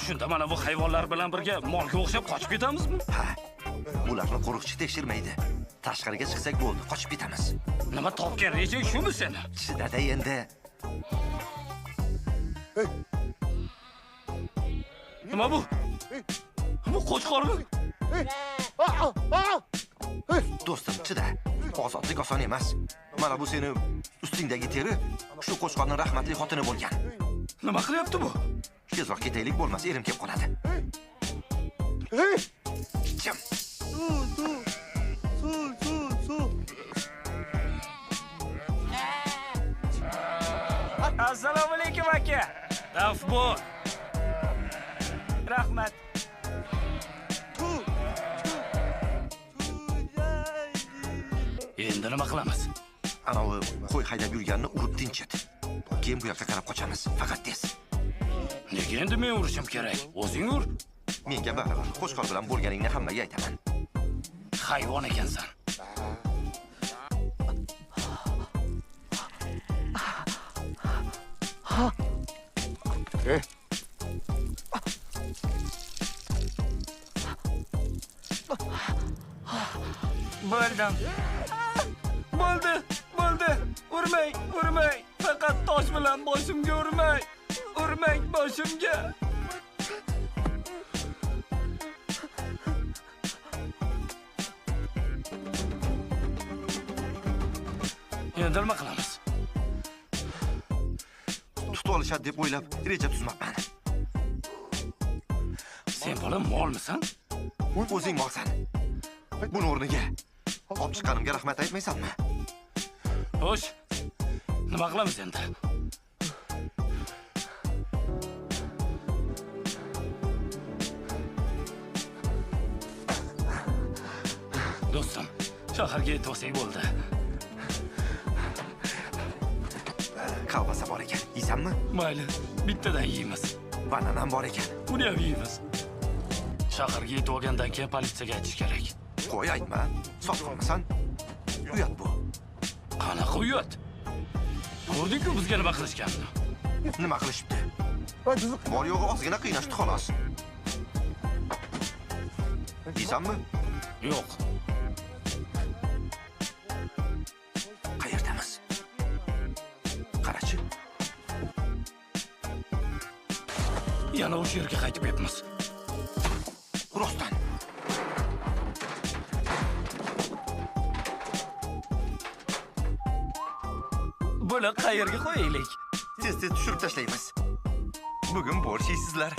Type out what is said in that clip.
Shunda mana bu hayvonlar bilan birga molga o'xshab qochib ketamizmi? Ha. Bularni qo'riqchi tekshirmaydi. Tashqariga chiqsak bo'ldi, qochib ketamiz. Nima topgan rejang shumi seni? Chidada endi. Nima bu? Bu qo'chqormi? Do'stim, chida. Ozodlik oson emas. Mana bu seni ustingdagi teri shu qo'chqorning rahmatli xotini bo'lgan. Nima qilyapti bu? Tezroq ketaylik, bo'lmasa erim kelib qoladi. Jim. Assalomu alaykum aka. Taf bo'l. Rahmat. Endi nima qilamiz? Anavi qo'y haydab yurganni urib tinchit. Keyin bu yoqqa qarab qochamiz. Faqat tez. Nega endi men urishim kerak? O'zing ur. Menga baribir qo'chqor bilan bo'lganingni hammaga aytaman. Hayvon ekansan. Bo'ldim. Bo'ldi. Urmang. Faqat tosh bilan boshimga urmang. Urmang boshimga. Endi nima qilamiz? Tutib olishadi deb o'ylab reja tuzmabman. Sen bola molmisan? O'zing molsan. Buni o'rniga olib chiqqanimga rahmat aytmaysanmi? Xo'sh. Nima qilamiz endi? Do'stim, shaharga yetib olsak bo'ldi. Kolbasa bor ekan. Yeysanmi? Mayli, bittadan yeymiz. Bananam bor ekan. Uni ham yeymiz. Shaharga yetib olgandan keyin politsiyaga aytish kerak. Qo'y aytma. Sotqinmisan? Uyat bu. Qanaqa uyat? Ko'rding-ku bizga nima qilishganini. Nima qilishibdi? Bor yo'g'i ozgina qiynashdi xolos. Yeysanmi? Yo'q. Qayerdamiz? Qarachi. Yana o'sha yerga qaytib ketamiz. Rostdan. Buni qayerga qo'yaylik? Tez tushirib tashlaymiz. Bugun borsh yeysizlar.